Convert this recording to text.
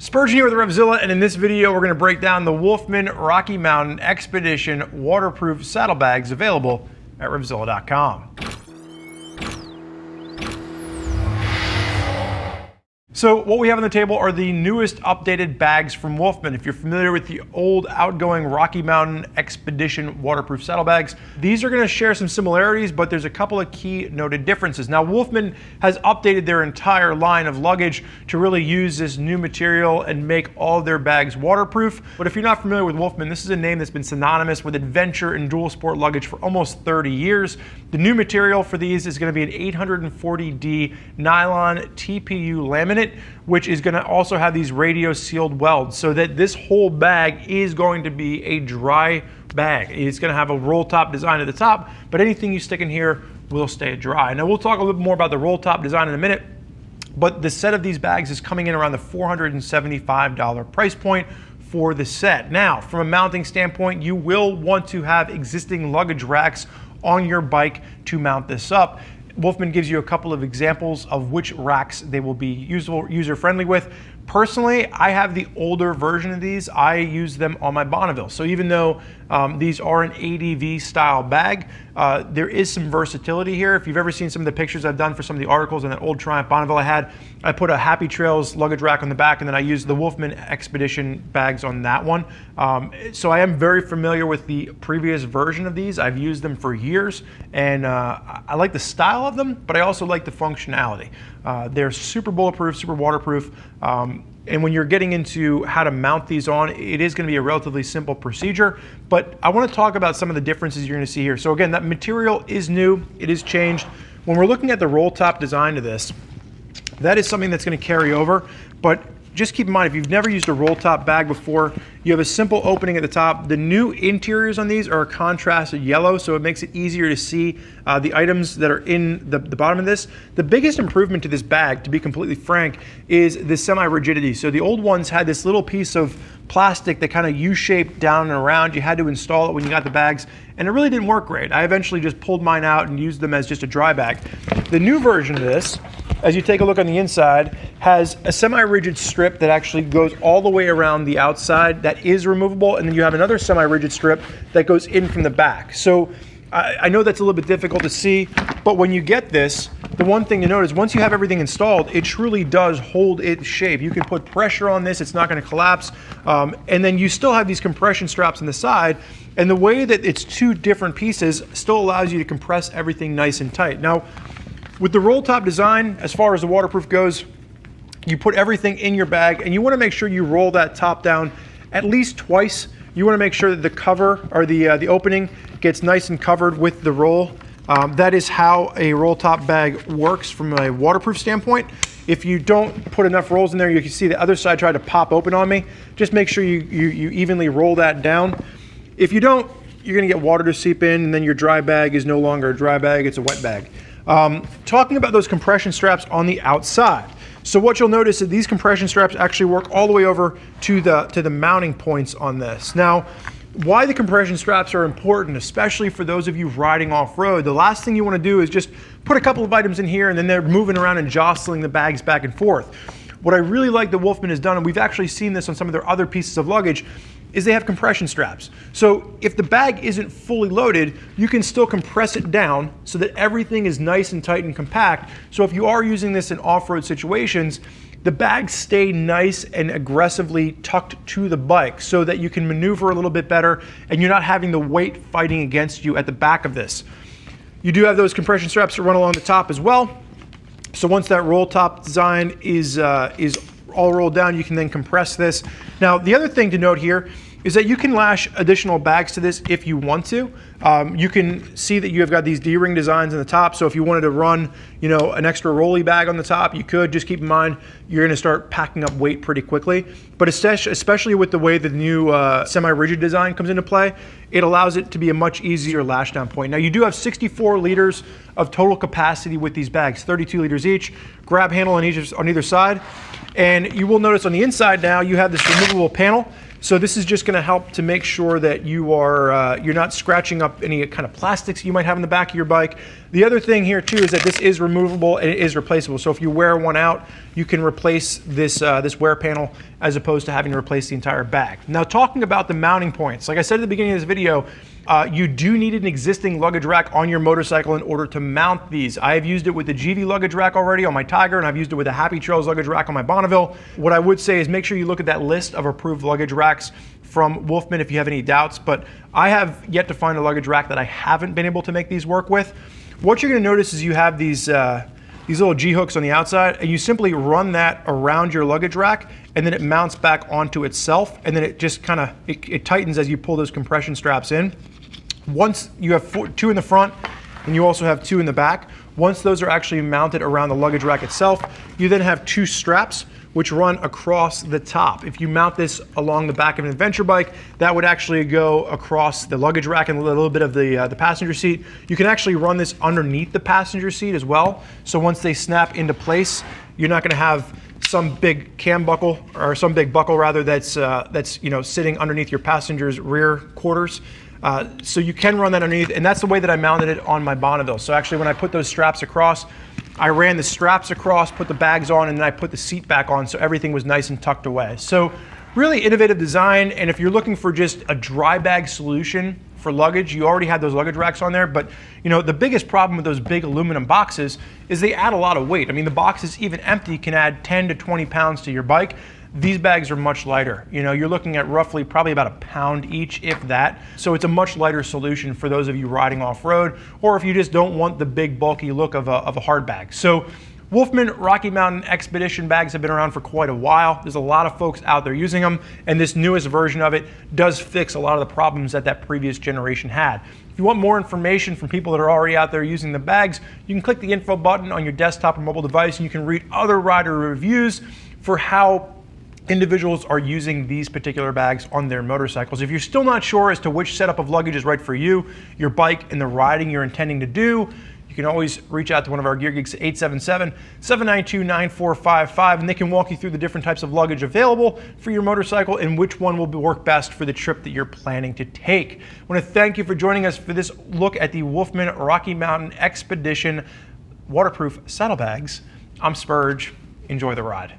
Spurgeon here with RevZilla, and in this video we're going to break down the Wolfman Rocky Mountain Expedition waterproof saddlebags available at RevZilla.com. So what we have on the table are the newest updated bags from Wolfman. If you're familiar with the old outgoing Rocky Mountain Expedition waterproof saddlebags, these are going to share some similarities, but there's a couple of key noted differences. Now, Wolfman has updated their entire line of luggage to really use this new material and make all of their bags waterproof. But if you're not familiar with Wolfman, this is a name that's been synonymous with adventure and dual sport luggage for almost 30 years. The new material for these is going to be an 840D nylon TPU laminate, which is going to also have these radio sealed welds, so that this whole bag is going to be a dry bag. It's going to have a roll top design at the top, but anything you stick in here will stay dry. Now we'll talk a little bit more about the roll top design in a minute, but the set of these bags is coming in around the $475 price point for the set. Now, from a mounting standpoint, you will want to have existing luggage racks on your bike to mount this up. Wolfman gives you a couple of examples of which racks they will be user-friendly with. Personally, I have the older version of these. I use them on my Bonneville. So even though these are an ADV style bag, there is some versatility here. If you've ever seen some of the pictures I've done for some of the articles on that old Triumph Bonneville I put a Happy Trails luggage rack on the back, and then I used the Wolfman Expedition bags on that one. So I am very familiar with the previous version of these. I've used them for years, and I like the style of them, but I also like the functionality. They're super bulletproof, super waterproof. And when you're getting into how to mount these on, it is going to be a relatively simple procedure. But I want to talk about some of the differences you're going to see here. So again, that material is new. It is changed. When we're looking at the roll top design of this, that is something that's going to carry over. But just keep in mind, if you've never used a roll top bag before, you have a simple opening at the top. The new interiors on these are a contrasted yellow, so it makes it easier to see the items that are in the bottom of this. The biggest improvement to this bag, to be completely frank, is the semi-rigidity. So the old ones had this little piece of plastic that kind of U-shaped down and around. You had to install it when you got the bags, and it really didn't work great. I eventually just pulled mine out and used them as just a dry bag. The new version of this, as you take a look on the inside, has a semi-rigid strip that actually goes all the way around the outside that is removable, and then you have another semi-rigid strip that goes in from the back. So I know that's a little bit difficult to see, but when you get this, the one thing to note is once you have everything installed, it truly does hold its shape. You can put pressure on this, it's not going to collapse, and then you still have these compression straps on the side, and the way that it's two different pieces still allows you to compress everything nice and tight. Now, with the roll top design, as far as the waterproof goes, you put everything in your bag, and you want to make sure you roll that top down at least twice. You want to make sure that the cover, or the opening, gets nice and covered with the roll. That is how a roll top bag works from a waterproof standpoint. If you don't put enough rolls in there, you can see the other side try to pop open on me. Just make sure you evenly roll that down. If you don't, you're going to get water to seep in, and then your dry bag is no longer a dry bag, it's a wet bag. Talking about those compression straps on the outside. So what you'll notice is these compression straps actually work all the way over to the mounting points on this. Now, why the compression straps are important, especially for those of you riding off-road, the last thing you want to do is just put a couple of items in here and then they're moving around and jostling the bags back and forth. What I really like that Wolfman has done, and we've actually seen this on some of their other pieces of luggage, is they have compression straps. So if the bag isn't fully loaded, you can still compress it down so that everything is nice and tight and compact. So if you are using this in off-road situations, the bags stay nice and aggressively tucked to the bike so that you can maneuver a little bit better and you're not having the weight fighting against you at the back of this. You do have those compression straps that run along the top as well. So once that roll top design is all rolled down, you can then compress this. Now, the other thing to note here is that you can lash additional bags to this if you want to. You can see that you have got these D-ring designs on the top, so if you wanted to run, an extra rolly bag on the top, you could. Just keep in mind, you're gonna start packing up weight pretty quickly. But especially with the way the new semi-rigid design comes into play, it allows it to be a much easier lash down point. Now, you do have 64 liters of total capacity with these bags, 32 liters each, grab handle on either side. And you will notice on the inside now, you have this removable panel. So this is just going to help to make sure that you're not scratching up any kind of plastics you might have in the back of your bike. The other thing here too is that this is removable and it is replaceable. So if you wear one out, you can replace this wear panel as opposed to having to replace the entire bag. Now, talking about the mounting points, like I said at the beginning of this video, you do need an existing luggage rack on your motorcycle in order to mount these. I have used it with the GV luggage rack already on my Tiger, and I've used it with the Happy Trails luggage rack on my Bonneville. What I would say is make sure you look at that list of approved luggage racks from Wolfman if you have any doubts, but I have yet to find a luggage rack that I haven't been able to make these work with. What you're gonna notice is you have these little G-hooks on the outside, and you simply run that around your luggage rack, and then it mounts back onto itself, and then it just it tightens as you pull those compression straps in. Once you have two in the front, and you also have two in the back, once those are actually mounted around the luggage rack itself, you then have two straps which run across the top. If you mount this along the back of an adventure bike, that would actually go across the luggage rack and a little bit of the passenger seat. You can actually run this underneath the passenger seat as well. So once they snap into place, you're not gonna have some big cam buckle, or some big buckle rather, that's sitting underneath your passenger's rear quarters. So you can run that underneath, and that's the way that I mounted it on my Bonneville. So actually when I put those straps across, I ran the straps across, put the bags on, and then I put the seat back on so everything was nice and tucked away. So really innovative design, and if you're looking for just a dry bag solution for luggage, you already had those luggage racks on there, but the biggest problem with those big aluminum boxes is they add a lot of weight. I mean, the boxes even empty can add 10 to 20 pounds to your bike. These bags are much lighter. You're looking at roughly probably about a pound each, if that. So it's a much lighter solution for those of you riding off-road, or if you just don't want the big bulky look of a hard bag. So Wolfman Rocky Mountain Expedition bags have been around for quite a while. There's a lot of folks out there using them, and this newest version of it does fix a lot of the problems that previous generation had. If you want more information from people that are already out there using the bags, you can click the info button on your desktop or mobile device, and you can read other rider reviews for how individuals are using these particular bags on their motorcycles. If you're still not sure as to which setup of luggage is right for you, your bike, and the riding you're intending to do, you can always reach out to one of our Gear Geeks at 877-792-9455, and they can walk you through the different types of luggage available for your motorcycle and which one will work best for the trip that you're planning to take. I want to thank you for joining us for this look at the Wolfman Rocky Mountain Expedition waterproof saddlebags. I'm Spurge. Enjoy the ride.